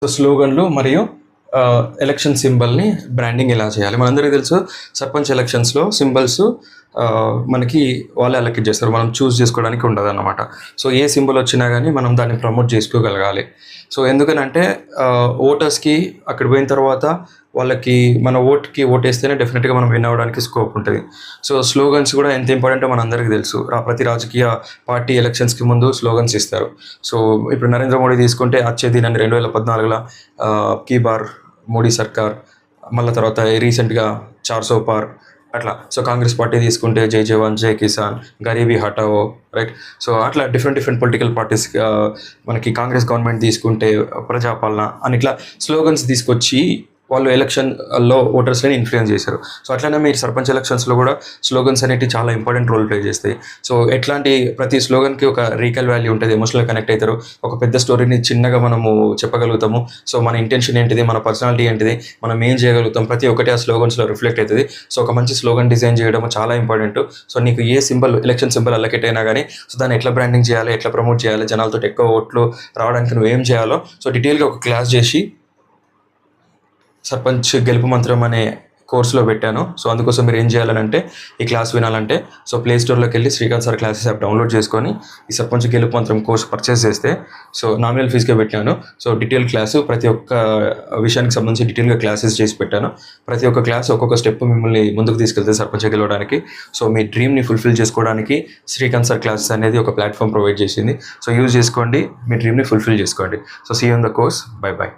స్లోగన్లు మరియు ఎలక్షన్ సింబల్ని బ్రాండింగ్ ఎలా చేయాలి. మనందరికీ తెలుసు సర్పంచ్ ఎలక్షన్స్లో సింబల్స్ మనకి వాళ్ళే అలొకేట్ చేస్తారు, మనం చూస్ చేసుకోవడానికి ఉండదు అన్నమాట. సో ఏ సింబల్ వచ్చినా కానీ మనం దాన్ని ప్రమోట్ చేసుకోగలగాలి. సో ఎందుకనంటే ఓటర్స్కి అక్కడ పోయిన తర్వాత వాళ్ళకి మన ఓట్కి ఓటేస్తేనే డెఫినెట్గా మనం విన్ అవ్వడానికి స్కోప్ ఉంటుంది. సో స్లోగన్స్ కూడా ఎంత ఇంపార్టెంటో మనందరికీ తెలుసు. ప్రతి రాజకీయ పార్టీ ఎలక్షన్స్కి ముందు స్లోగన్స్ ఇస్తారు. సో ఇప్పుడు నరేంద్ర మోడీ తీసుకుంటే అచ్చేది నన్ను 2014లో కీ బార్ మోడీ సర్కార్, మళ్ళీ తర్వాత రీసెంట్గా 400 పార్ అట్లా. సో కాంగ్రెస్ పార్టీ తీసుకుంటే జై జవాన్ జై కిసాన్, గరీబీ హటావో, రైట్. సో అట్లా డిఫరెంట్ పొలిటికల్ పార్టీస్, మనకి కాంగ్రెస్ గవర్నమెంట్ తీసుకుంటే ప్రజాపాలన అని ఇట్లా స్లోగన్స్ తీసుకొచ్చి వాళ్ళు ఎలక్షన్లో ఓటర్స్ని ఇన్ఫ్లుయెన్స్ చేశారు. సో అట్లనే మీరు సర్పంచ్ ఎలక్షన్స్లో కూడా స్లోగన్స్ అనేవి చాలా ఇంపార్టెంట్ రోల్ ప్లే చేస్తాయి. సో ఎట్లాంటి ప్రతి స్లోగన్కి ఒక రీకల్ వాల్యూ ఉంటుంది, ఎమోషనల్ కనెక్ట్ అవుతారు, ఒక పెద్ద స్టోరీని చిన్నగా మనము చెప్పగలుగుతాము. సో మన ఇంటెన్షన్ ఏంటిది, మన పర్సనాలిటీ ఏంటిది, మనం ఏం చేయగలుగుతాం, ప్రతి ఒక్కటి ఆ స్లోగన్స్లో రిఫ్లెక్ట్ అవుతుంది. సో ఒక మంచి స్లోగన్ డిజైన్ చేయడం చాలా ఇంపార్టెంట్. సో నీకు ఏ సింబల్, ఎలక్షన్ సింబల్ అల్లకెట్ అయినా కానీ సో దాన్ని ఎట్లా బ్రాండింగ్ చేయాలి, ఎట్లా ప్రమోట్ చేయాలి, జనాలతో ఎక్కువ ఓట్లు రావడానికి నువ్వు ఏం చేయాలో సో డీటెయిల్గా ఒక క్లాస్ చేసి సర్పంచ్ గెలుపు మంత్రం అనే కోర్సులో పెట్టాను. సో అందుకోసం మీరు ఏం చేయాలంటే ఈ క్లాస్ వినాలంటే సో ప్లే స్టోర్లోకి వెళ్ళి Srikanth sir classes app download చేసుకొని ఈ సర్పంచ్ గెలుపు మంత్రం కోర్స్ పర్చేస్ చేస్తే సో నామినల్ ఫీజుగా పెట్టాను. సో డీటెయిల్ క్లాసు ప్రతి ఒక్క విషయానికి సంబంధించి డీటెయిల్గా క్లాసెస్ చేసి పెట్టాను. ప్రతి ఒక్క క్లాస్ ఒక్కొక్క స్టెప్ మిమ్మల్ని ముందుకు తీసుకెళ్తే సర్పంచ్ గెలవడానికి. సో మీ డ్రీమ్ని ఫుల్ఫిల్ చేసుకోవడానికి శ్రీకాంత్ సార్ క్లాసెస్ అనేది ఒక ప్లాట్ఫామ్ ప్రొవైడ్ చేసింది. సో యూజ్ చేసుకోండి, మీ డ్రీమ్ని ఫుల్ఫిల్ చేసుకోండి. So see you in the course. Bye by.